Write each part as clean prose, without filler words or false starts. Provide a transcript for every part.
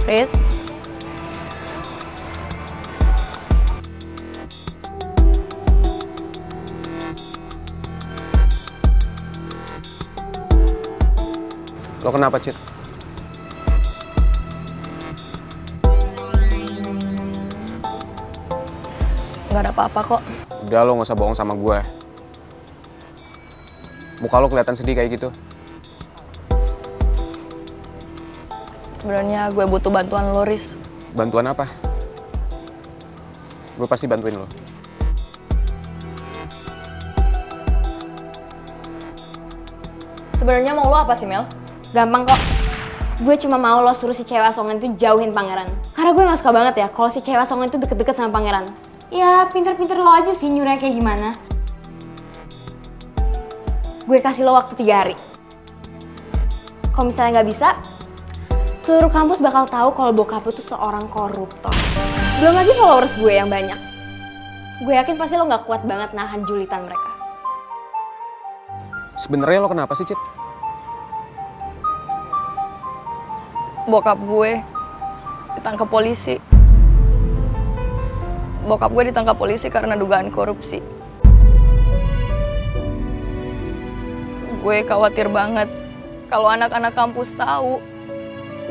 Riz. Lo kenapa, Cit? Gak ada apa-apa kok. Udah, lo gak usah bohong sama gue. Muka lo kelihatan sedih kayak gitu. Sebenarnya gue butuh bantuan lo, Riz. Bantuan apa? Gue pasti bantuin lo. Sebenarnya mau lo apa sih, Mel? Gampang kok. Gue cuma mau lo suruh si cewek asongan itu jauhin pangeran. Karena gue gak suka banget ya kalau si cewek asongan itu deket-deket sama pangeran. Ya pinter-pinter lo aja sih nyuruhnya kayak gimana. Gue kasih lo waktu 3 hari. Kalau misalnya gak bisa, seluruh kampus bakal tahu kalau bokap lo tuh seorang koruptor. Belum lagi followers gue yang banyak. Gue yakin pasti lo gak kuat banget nahan julitan mereka. Sebenarnya lo kenapa sih, Cit? Bokap gue ditangkap polisi. Bokap gue ditangkap polisi karena dugaan korupsi. Gue khawatir banget kalau anak-anak kampus tahu,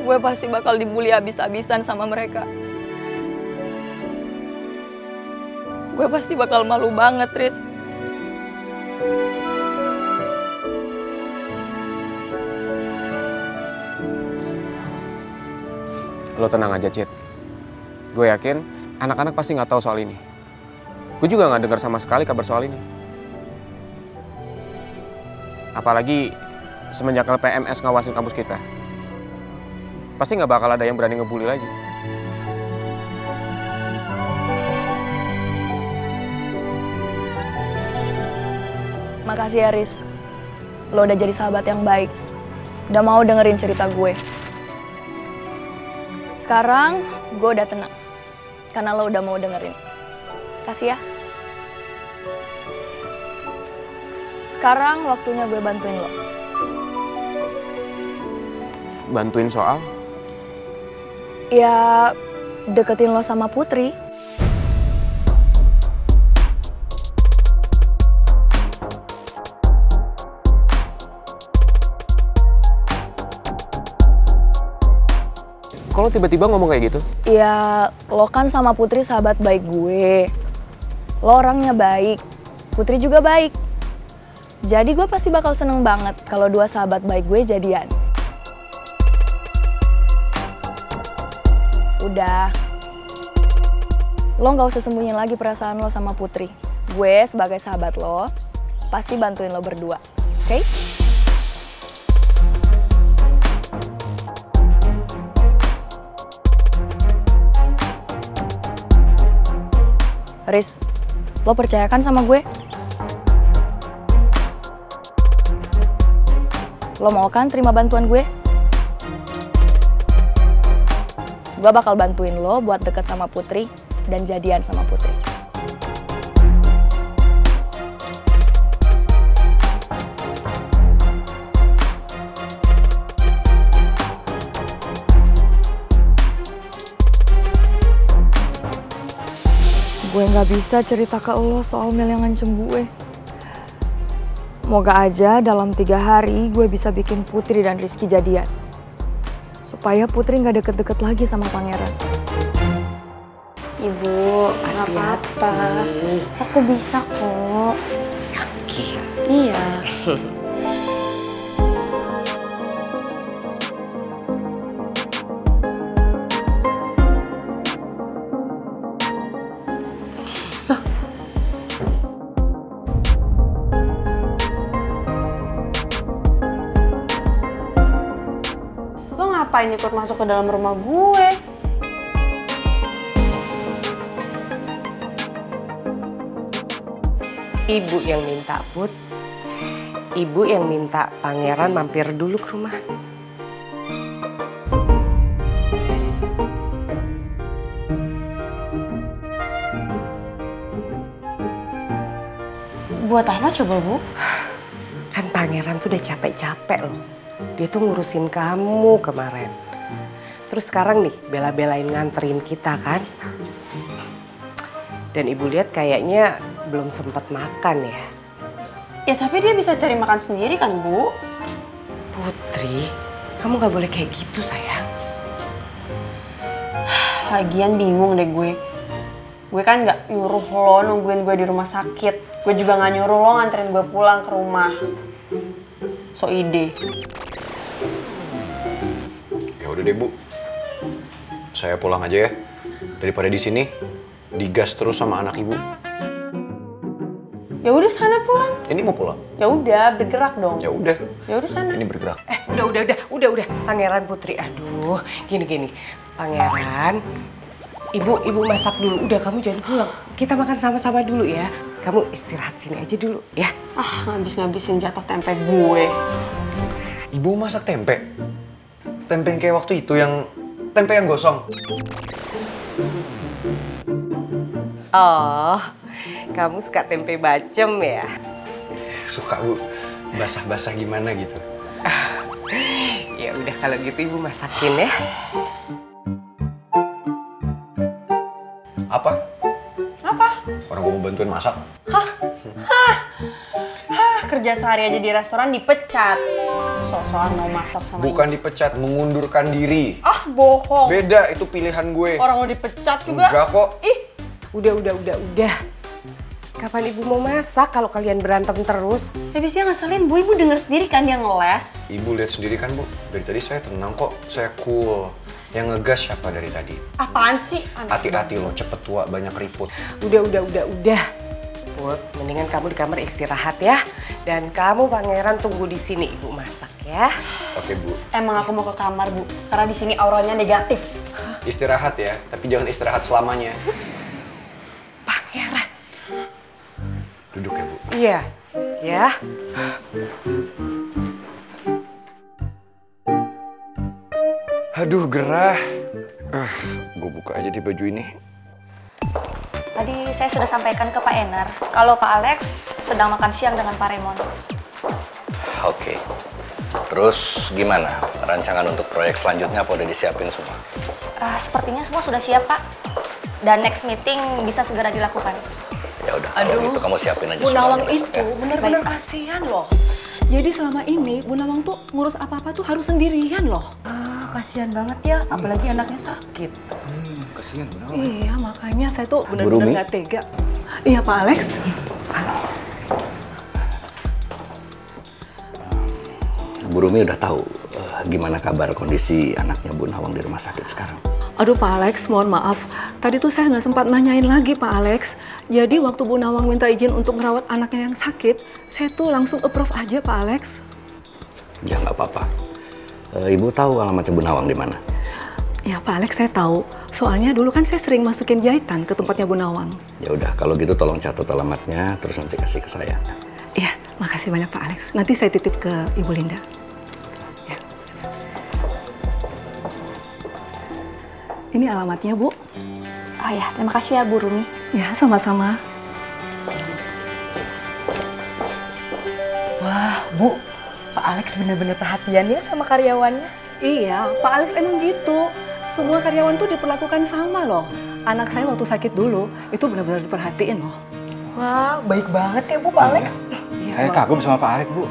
gue pasti bakal dibully habis-habisan sama mereka. Gue pasti bakal malu banget, Riz. Lo tenang aja, Cit. Gue yakin anak-anak pasti nggak tahu soal ini. Gue juga nggak dengar sama sekali kabar soal ini. Apalagi semenjak LPMS ngawasin kampus kita. Pasti nggak bakal ada yang berani ngebully lagi. Makasih ya, Riz. Lo udah jadi sahabat yang baik. Udah mau dengerin cerita gue. Sekarang gue udah tenang. Karena lo udah mau dengerin. Kasih ya. Sekarang waktunya gue bantuin lo. Bantuin soal? Ya, deketin lo sama Putri. Kalau tiba-tiba ngomong kayak gitu? Ya, lo kan sama Putri sahabat baik gue. Lo orangnya baik, Putri juga baik. Jadi gue pasti bakal seneng banget kalau dua sahabat baik gue jadian. Udah. Lo gak usah sembunyiin lagi perasaan lo sama Putri. Gue sebagai sahabat lo, pasti bantuin lo berdua. Oke? Riz, lo percaya kan sama gue? Lo mau kan terima bantuan gue? Gue bakal bantuin lo buat deket sama Putri dan jadian sama Putri. Gue nggak bisa cerita ke lo soal Mel yang ngancem gue. Moga aja dalam 3 hari gue bisa bikin Putri dan Rizky jadian. Supaya Putri nggak deket-deket lagi sama pangeran. Ibu, nggak apa-apa. Aku bisa kok. Yakin? Iya. Lo ngapain ikut masuk ke dalam rumah gue? Ibu yang minta, Put. Ibu yang minta pangeran mampir dulu ke rumah. Buat apa coba, Bu? Kan pangeran tuh udah capek-capek loh. Dia tuh ngurusin kamu kemarin. Terus sekarang nih bela-belain nganterin kita kan. Dan ibu lihat kayaknya belum sempat makan ya. Ya tapi dia bisa cari makan sendiri kan, Bu? Putri, kamu gak boleh kayak gitu sayang. Lagian bingung deh gue. Gue kan gak nyuruh lo nungguin gue di rumah sakit. Gue juga gak nyuruh lo nganterin gue pulang ke rumah. So ide. Ya udah deh Bu, saya pulang aja ya. Daripada di sini digas terus sama anak ibu. Ya udah sana pulang. Ini mau pulang? Ya udah bergerak dong. Ya udah. Ya udah sana. Ini bergerak. Udah. Pangeran Putri, aduh, gini. Pangeran, ibu masak dulu. Udah kamu jangan pulang. Kita makan sama-sama dulu ya. Kamu istirahat sini aja dulu ya. Ah, ngabis-ngabisin jatah tempe gue. Ibu masak tempe? Tempe yang kayak waktu itu, yang tempe yang gosong? Oh, kamu suka tempe bacem ya? Suka Bu, basah-basah gimana gitu. Ya udah kalau gitu ibu masakin ya. Apa? Apa? Orang gue mau bantuin masak. Kerja sehari aja di restoran dipecat. Sok-sokan mau masak sama Bukan dipecat, mengundurkan diri. Ah, bohong. Beda, itu pilihan gue. Orang lo dipecat juga. Enggak kok. Ih, Udah. Kapan ibu mau masak kalau kalian berantem terus? habis dia ngeselin, Bu. Ibu denger sendiri kan dia ngeles. Ibu lihat sendiri kan Bu, dari tadi saya tenang kok, saya cool. Yang ngegas siapa dari tadi? Apaan sih? Hati-hati lo, cepet tua, banyak ribut. Udah. Put, mendingan kamu di kamar istirahat ya. Dan kamu Pangeran tunggu di sini ibu masak ya. Oke Bu, Emang aku mau ke kamar, Bu. Karena di sini auranya negatif. istirahat ya, tapi jangan istirahat selamanya. Pangeran. Duduk ya Bu. Iya, ya. Aduh gerah. Gue buka aja di baju ini. Tadi saya sudah sampaikan ke Pak Enar kalau Pak Alex sedang makan siang dengan Pak Raymond. Oke. Terus gimana? Rancangan untuk proyek selanjutnya apa udah disiapin semua? Sepertinya semua sudah siap, Pak. Dan next meeting bisa segera dilakukan. Ya udah, kalau gitu kamu siapin aja Bu Nawang semuanya besok itu ya. benar-benar kasihan loh. Jadi selama ini Bu Nawang tuh ngurus apa-apa tuh harus sendirian loh. Kasihan banget ya, apalagi anaknya sakit. Kasihan Bu Nawang. Iya, makanya saya tuh benar-benar nggak tega. Iya Pak Alex. Bu Rumi udah tahu gimana kabar kondisi anaknya Bu Nawang di rumah sakit sekarang? Aduh Pak Alex, mohon maaf. Tadi tuh saya nggak sempat nanyain lagi Pak Alex. Jadi waktu Bu Nawang minta izin untuk merawat anaknya yang sakit, saya tuh langsung approve aja Pak Alex. Ya nggak apa-apa. Ibu tahu alamatnya Bu Nawang di mana? Ya Pak Alex saya tahu. Soalnya dulu kan saya sering masukin jahitan ke tempatnya Bu Nawang. Ya udah, kalau gitu tolong catat alamatnya terus nanti kasih ke saya. Iya, makasih banyak Pak Alex. Nanti saya titip ke Ibu Linda. Ya. Ini alamatnya Bu. Oh ya, terima kasih ya Bu Rumi. Ya, sama-sama. Wah, Bu. Pak Alex bener-bener perhatian ya sama karyawannya. Iya, Pak Alex emang gitu. Semua karyawan tuh diperlakukan sama loh. Anak saya waktu sakit dulu, itu benar-benar diperhatiin loh. Wah, baik banget ya Bu Pak Alex. Saya kagum sama Pak Alex, Bu.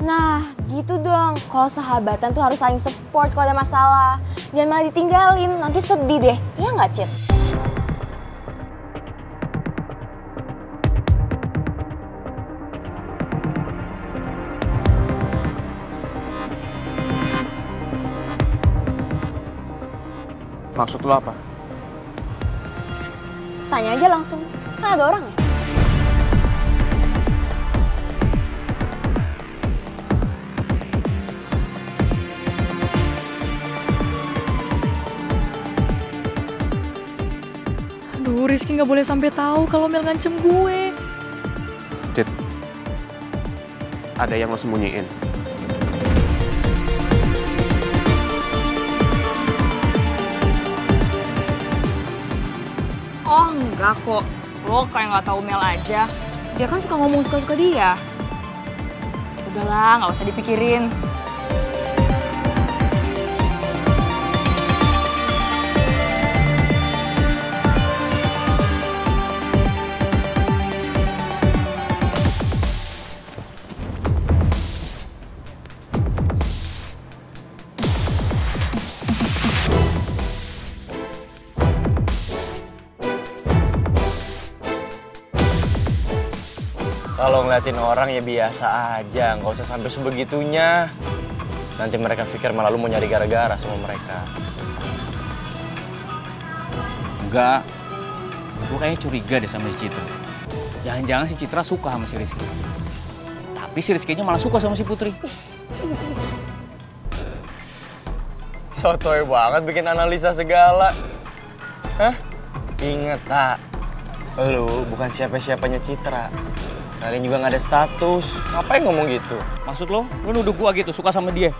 Nah, gitu dong. Kalau sahabatan tuh harus saling support kalau ada masalah. Jangan malah ditinggalin, nanti sedih deh. Iya nggak, Cit? Maksud lo apa? Tanya aja langsung. Kan ada orang ya? Aduh, Rizky nggak boleh sampai tahu kalau Mel ngancem gue. Cit, ada yang lo sembunyiin. Oh enggak kok, lo kayak nggak tahu Mel aja. Dia kan suka ngomong suka-suka dia. Udahlah, nggak usah dipikirin. Kalau ngeliatin orang ya biasa aja, nggak usah sampai sebegitunya. Nanti mereka pikir malah lu mau nyari gara-gara sama mereka. Enggak, gue kayaknya curiga deh sama si Citra. Jangan-jangan si Citra suka sama si Rizky. Tapi si Rizky-nya malah suka sama si Putri. Sotoy banget bikin analisa segala. Hah? Ingat, tak? Lu bukan siapa-siapanya Citra. Kalian juga nggak ada status. Ngapain ngomong gitu? Maksud lo nuduh gua gitu, suka sama dia?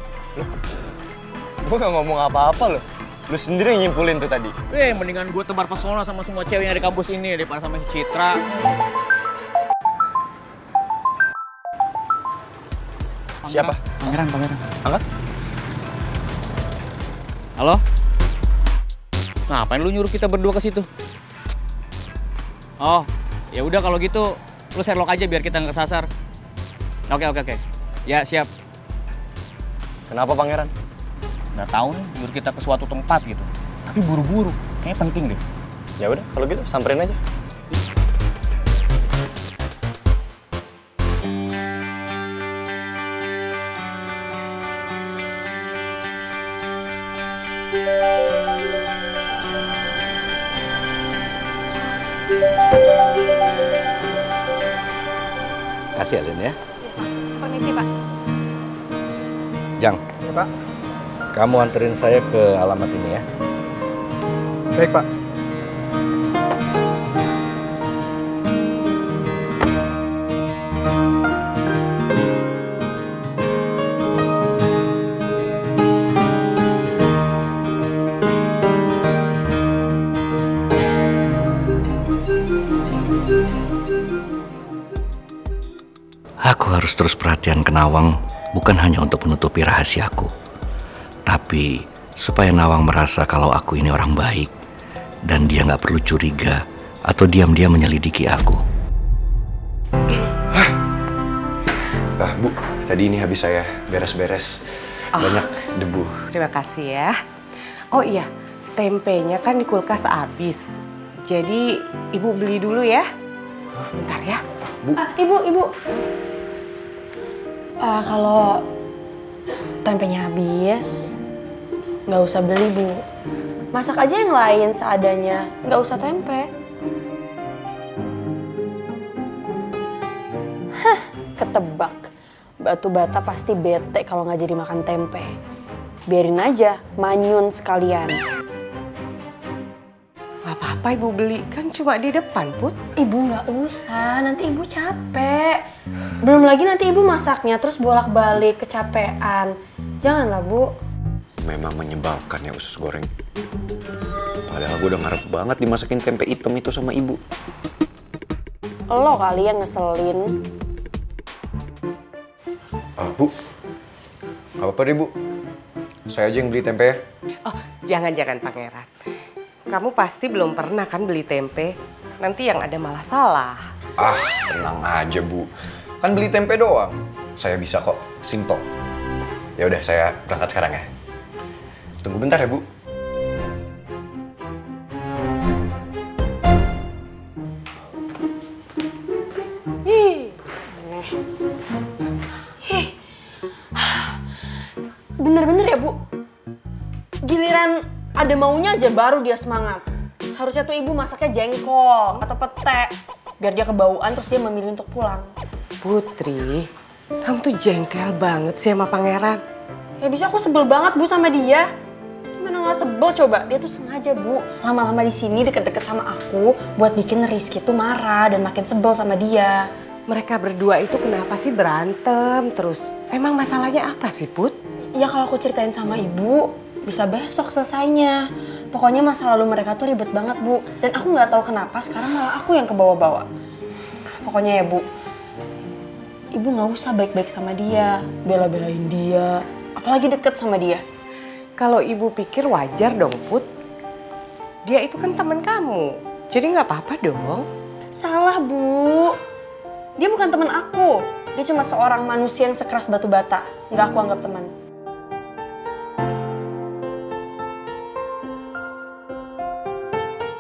Gua nggak ngomong apa-apa loh. Lu sendiri yang nyimpulin tuh tadi. Mendingan gue tebar pesona sama semua cewek yang ada di kampus ini daripada sama si Citra. Siapa? Pangeran. Angkat. Halo? Ngapain lu nyuruh kita berdua ke situ? Oh, ya udah kalau gitu lu Sherlock aja biar kita nggak kesasar. Oke. Ya, siap. Kenapa Pangeran? Nggak tahu nih, nyuruh kita ke suatu tempat gitu. Tapi buru-buru, kayaknya penting deh. Ya udah, kalau gitu samperin aja. Kasih Alin ya. Permisi, Pak. Jang. Ya, Pak. Kamu anterin saya ke alamat ini ya. Baik, Pak. Aku harus terus perhatian ke Nawang, bukan hanya untuk menutupi rahasiaku, tapi supaya Nawang merasa kalau aku ini orang baik dan dia nggak perlu curiga atau diam-diam menyelidiki aku. Bu, tadi ini habis saya beres-beres. Banyak debu. Terima kasih ya. Oh iya, tempenya kan di kulkas habis. Jadi Ibu beli dulu ya. Bentar ya. Bu. Ibu. Kalau tempenya habis, nggak usah beli, Bu. Masak aja yang lain seadanya, nggak usah tempe. Hah, ketebak. Batu bata pasti bete kalau nggak jadi makan tempe. Biarin aja, manyun sekalian. Gak apa-apa Ibu beli, kan cuma di depan, Put. Ibu nggak usah, nanti Ibu capek. Belum lagi nanti Ibu masaknya terus bolak-balik kecapean. Janganlah, Bu. Memang menyebalkan ya usus goreng. Padahal gue udah ngarep banget dimasakin tempe hitam itu sama Ibu. Lo kali yang ngeselin. Bu, gak apa-apa deh, Bu. Saya aja yang beli tempe ya. Oh, jangan-jangan Pangeran. Kamu pasti belum pernah kan beli tempe. Nanti yang ada malah salah. Ah, tenang aja, Bu. Kan beli tempe doang. Saya bisa kok, simple. Ya udah, saya berangkat sekarang ya. Tunggu bentar ya, Bu. Bener-bener ya, Bu. Giliran ada maunya aja baru dia semangat. Harusnya tuh Ibu masaknya jengkol atau pete. Biar dia kebauan terus dia memilih untuk pulang. Putri, kamu tuh jengkel banget sih sama Pangeran. Ya bisa aku sebel banget, Bu, sama dia. Gimana nggak sebel coba? Dia tuh sengaja, Bu. Lama-lama di sini deket-deket sama aku buat bikin Rizky tuh marah dan makin sebel sama dia. Mereka berdua itu kenapa sih berantem terus? Emang masalahnya apa sih, Put? Ya kalau aku ceritain sama Ibu, bisa besok selesainya. Pokoknya masa lalu mereka tuh ribet banget, Bu. Dan aku nggak tahu kenapa sekarang malah aku yang kebawa-bawa. Pokoknya ya, Bu, ibu nggak usah baik-baik sama dia, bela-belain dia, apalagi deket sama dia. Kalau ibu pikir wajar dong, Put. Dia itu kan teman kamu, jadi nggak apa-apa dong. Salah, Bu. Dia bukan teman aku. Dia cuma seorang manusia yang sekeras batu bata. Nggak aku anggap teman.